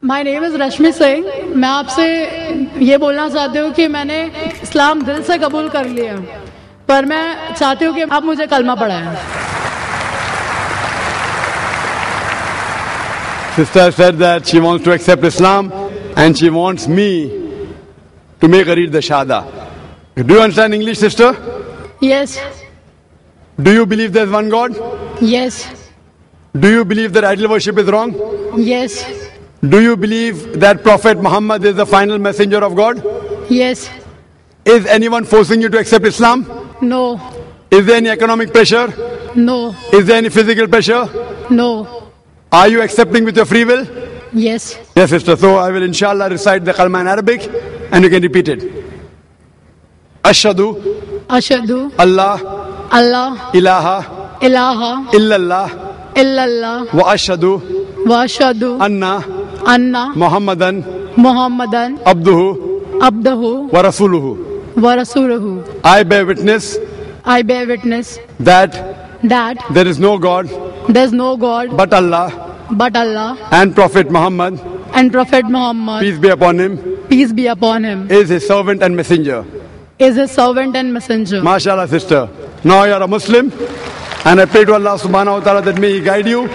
My name is Rashmi Singh. मैं आपसे ये बोलना चाहती हूँ कि मैंने इस्लाम दिल से कबूल कर लिया, पर मैं चाहती हूँ कि आप मुझे कलमा पढ़ाएं। Sister said that she wants to accept Islam and she wants me to make her read the Shahada. Do you understand English, sister? Yes, Do you believe there's one God? yes, Do you believe that idol worship is wrong? yes, Do you believe that Prophet Muhammad is the final messenger of God? yes, Is anyone forcing you to accept Islam? no, Is there any economic pressure? no, Is there any physical pressure? no, Are you accepting with your free will? yes. Yes, sister. So I will inshallah recite the kalma in Arabic and you can repeat it. Ashhadu अशहदु Allah Allah ilaha इलाहा illallah इल्लल्लाह wa ashhadu व अशहदु anna अन्ना Muhammadan Muhammadan abduhu अब्दहु wa rasuluhu. व रसूलहु। I bear witness I bear witness that that there is no God there is no God but Allah but Allah, and Prophet Muhammad, and Prophet Muhammad, peace be upon him, peace be upon him, is his servant and messenger. is his servant and messenger. MashaAllah, sister. Now you are a Muslim, and I pray to Allah subhanahu wa ta'ala that may He guide you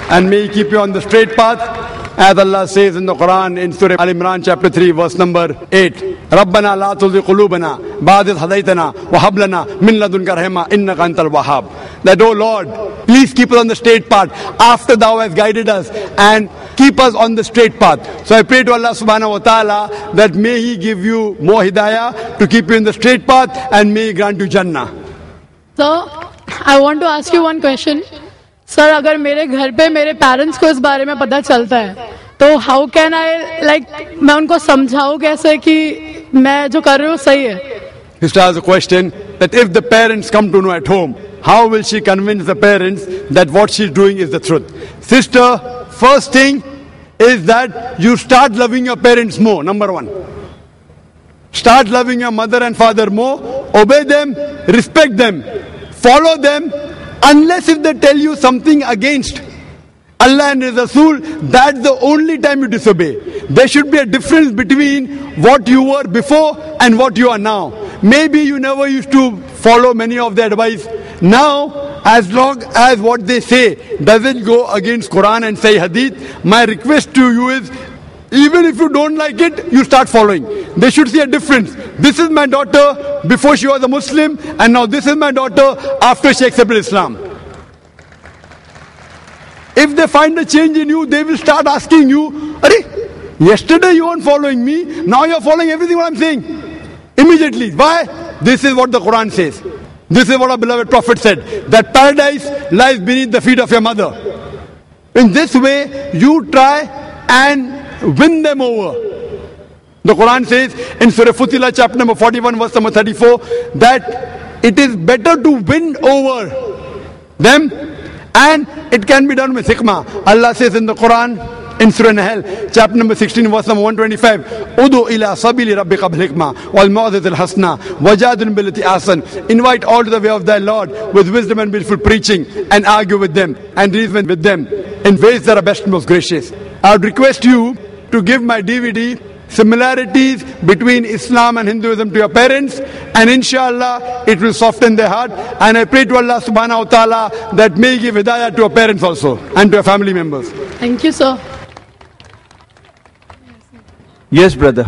and may He keep you on the straight path. As Allah says in the Quran in Surah Al-Imran chapter 3 verse number 8. رَبَّنَا لَا تُزِغْ قُلُوبَنَا بَعْدَ إِذْ هَدَيْتَنَا وَهَبْ لَنَا مِن لَدُنكَ رَحْمَةً إِنَّكَ أَنْتَ الْوَهَّابُ. That, oh Lord, please keep us on the straight path after Thou hast guided us and keep us on the straight path. So I pray to Allah subhanahu wa ta'ala that may He give you more hidayah to keep you in the straight path and may He grant you Jannah. So, I want to ask you one question. Sir, अगर मेरे घर पे मेरे parents को इस बारे में पता चलता है तो हाउ कैन आई मैं उनको समझाऊं कैसे कि मैं जो कर रही हूँ सही है? Sister has a question that if the parents come to know at home, how will she convince the parents that what she's doing is the truth? Sister, first thing is that you start loving your parents more, number one. Start loving your mother and father more, obey them, respect them, follow them, unless if they tell you something against Allah and His Rasul, that's the only time you disobey. There should be a difference between what you were before and what you are now. Maybe you never used to follow many of their advice. Now, as long as what they say doesn't go against Quran and Sahih Hadith, my request to you is, even if you don't like it, you start following. They should see a difference. This is my daughter before she was a Muslim, and now this is my daughter after she accepted Islam. If they find a change in you, they will start asking you, Arey, yesterday you weren't following me, now you're following everything what I'm saying. Immediately. Why? This is what the Quran says. This is what our beloved Prophet said, that paradise lies beneath the feet of your mother. In this way, you try and win them over. The Quran says in Surah Futila chapter number 41 verse number 34 that it is better to win over them, and it can be done with hikmah. Allah says in the Quran in Surah Nahl chapter number 16 verse number 125, Udu ila sabili rabbika bil hikmah wal mau'izatil hasana wajadil billati ahsan. Invite all to the way of thy Lord with wisdom and beautiful preaching, and argue with them and reason with them in ways that are best and most gracious. I would request you to give my DVD Similarities Between Islam and Hinduism to your parents, and inshallah it will soften their heart. And I pray to Allah subhanahu wa ta'ala that may He give hidayah to your parents also and to your family members. Thank you, sir. Yes, brother.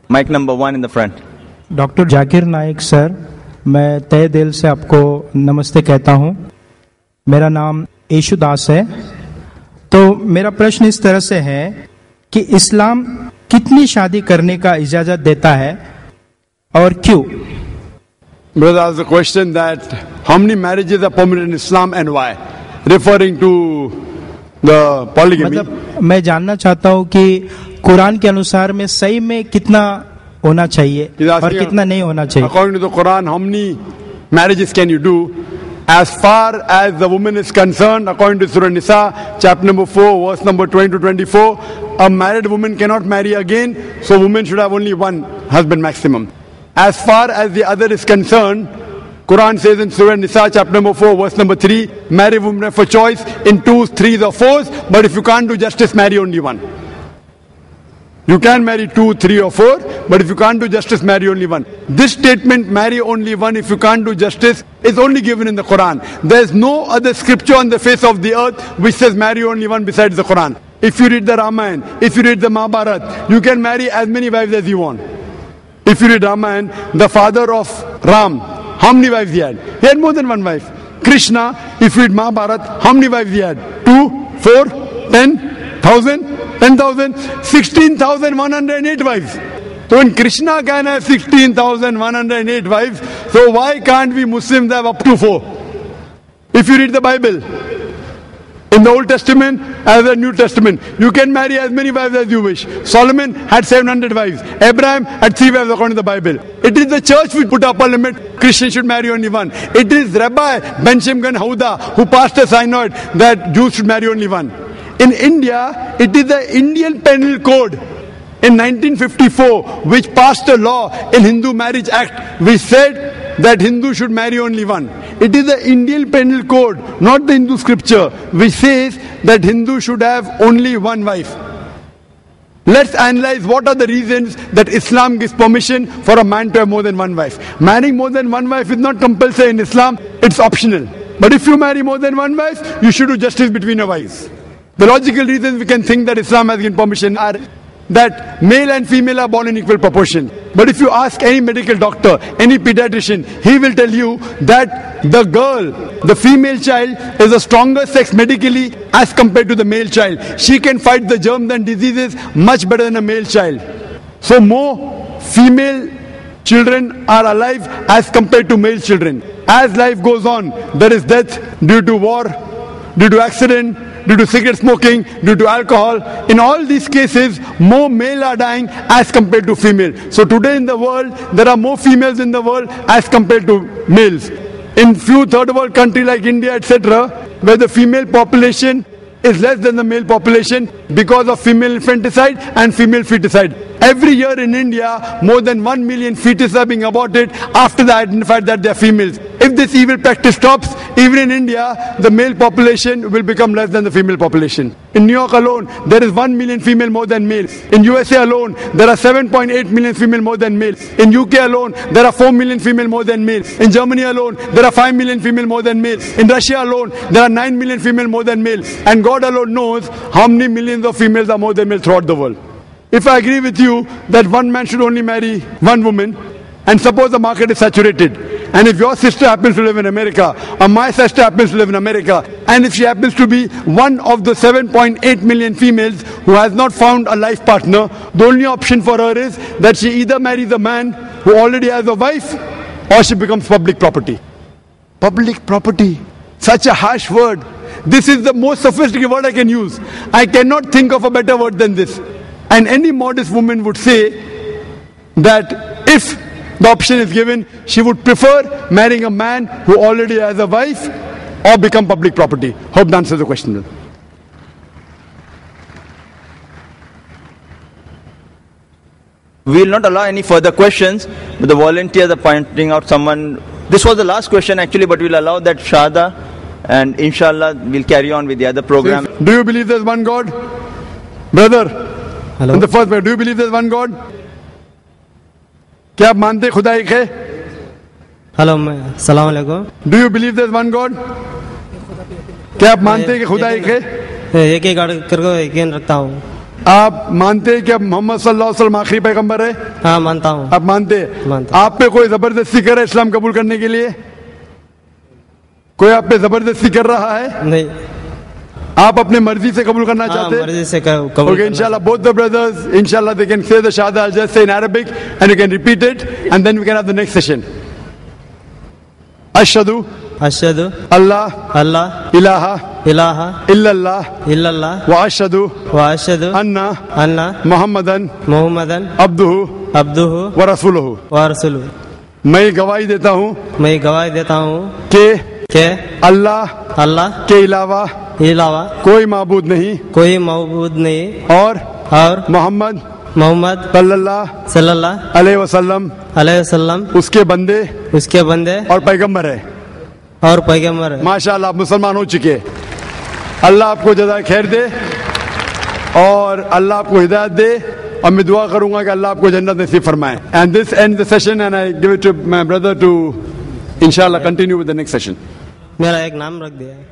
Mic number 1 in the front. Doctor Zakir Naik sir, मैं तहे दिल से आपको नमस्ते कहता हूँ। मेरा नाम येशुदास है। तो मेरा प्रश्न इस तरह से है कि इस्लाम कितनी शादी करने का इजाजत देता है और क्यों? Brother asked the question that how many marriages are permitted in Islam and why, referring to the polygamy. मतलब मैं जानना चाहता हूँ कि कुरान के अनुसार में सही में कितना होना चाहिए और कितना नहीं होना चाहिए. According to the Quran, how many marriages can you do? As far as the woman is concerned, according to Surah Nisa, chapter number 4, verse number 20 to 24, a married woman cannot marry again, so women should have only one husband maximum. As far as the other is concerned, Quran says in Surah Nisa, chapter number 4, verse number 3, marry women for choice in 2s, 3s or 4s, but if you can't do justice, marry only one. You can marry 2, 3 or 4, but if you can't do justice, marry only one. This statement, marry only one if you can't do justice, is only given in the Quran. There is no other scripture on the face of the earth which says marry only one besides the Quran. If you read the Ramayana, if you read the Mahabharata, you can marry as many wives as you want. If you read Ramayana, the father of Ram, how many wives he had? He had more than one wife. Krishna, if you read Mahabharata, how many wives he had? 2, 4, 10,000, 10,000, 16,108 wives. So when Krishna can have 16,108 wives, so why can't we Muslims have up to 4? If you read the Bible, in the Old Testament as the New Testament, you can marry as many wives as you wish. Solomon had 700 wives. Abraham had 3 wives according to the Bible. It is the church which put up a limit. Christians should marry only one. It is Rabbi Ben Shimgan Houda who passed a synod that Jews should marry only one. In India, it is the Indian Penal Code in 1954 which passed a law in Hindu Marriage Act which said that Hindu should marry only one. It is the Indian Penal Code, not the Hindu scripture, which says that Hindu should have only one wife. Let's analyze what are the reasons that Islam gives permission for a man to have more than one wife. Marrying more than one wife is not compulsory in Islam, it's optional. But if you marry more than one wife, you should do justice between your wives. The logical reasons we can think that Islam has given permission are that male and female are born in equal proportion. But if you ask any medical doctor, any pediatrician, he will tell you that the girl, the female child, is a stronger sex medically as compared to the male child. She can fight the germs and diseases much better than a male child. So more female children are alive as compared to male children. As life goes on, there is death due to war, due to accident, due to cigarette smoking, due to alcohol. In all these cases, more male are dying as compared to female. So today in the world, there are more females in the world as compared to males. In few third world countries like India, etc., where the female population is less than the male population because of female infanticide and female feticide. Every year in India, more than 1 million fetuses are being aborted after they identified that they are females. If this evil practice stops, even in India, the male population will become less than the female population. In New York alone, there is 1 million female more than males. In USA alone, there are 7.8 million female more than males. In UK alone, there are 4 million female more than males. In Germany alone, there are 5 million female more than males. In Russia alone, there are 9 million female more than males. And God alone knows how many millions of females are more than males throughout the world. If I agree with you that one man should only marry one woman, and suppose the market is saturated, and if your sister happens to live in America, or my sister happens to live in America, and if she happens to be one of the 7.8 million females who has not found a life partner, the only option for her is that she either marries a man who already has a wife, or she becomes public property. Public property, such a harsh word. This is the most sophisticated word I can use. I cannot think of a better word than this. And any modest woman would say that if the option is given, she would prefer marrying a man who already has a wife or become public property. Hope that answers the question. We will not allow any further questions, but the volunteers are pointing out someone. This was the last question actually, but we'll allow that Shahada, and inshallah we'll carry on with the other program. Do you believe there's one God? Brother, Hello. in the first place, do you believe there's one God? क्या आप मानते खुदा एक है? Hello सलाम अलैकुम. Do you believe there's one God? क्या आप मानते हैं कि खुदा एक है? एक ही गॉड करके यकीन रखता हूँ. आप मानते हैं कि मोहम्मद सल्लल्लाहु अलैहि वसल्लम आखिरी पैगंबर है? हाँ मानता हूँ. आप मानते हैं? मानता हूँ. आप पे कोई जबरदस्ती कर रहा है इस्लाम कबूल करने के लिए? कोई आप पे जबरदस्ती कर रहा है? नहीं. आप अपने मर्जी से कबूल करना चाहते हैं? मर्जी से कबूल. Okay, inshallah, both the brothers, inshallah, they can say the Shahada. I'll just say in Arabic, and you can repeat it, and then we can have the next session. Ashhadu अशहदु Allah Allah ilaha इलाहा illallah इल्लल्लाह wa ashhadu व अशहदु anna अन्ना Muhammadan Muhammadan abduhu अब्दुहु wa rasuluhu. व रसूलुहु. मैं गवाही देता हूँ मैं गवाही देता हूँ कि अल्लाह के अलावा अलावा कोई माबूद नहीं कोई मौजूद नहीं और मोहम्मद सल्लल्लाहु अलैहि वसल्लम उसके बंदे और पैगंबर है. माशाअल्लाह, आप मुसलमान हो चुके. अल्लाह आपको जज़ाए खैर दे और अल्लाह आपको हिदायत दे और मैं दुआ करूंगा कि अल्लाह आपको जन्नत नसीब फरमाए. And this end the session and I give it to my brother to इंशाल्लाह continue with the next session. मेरा एक नाम रख दिया है.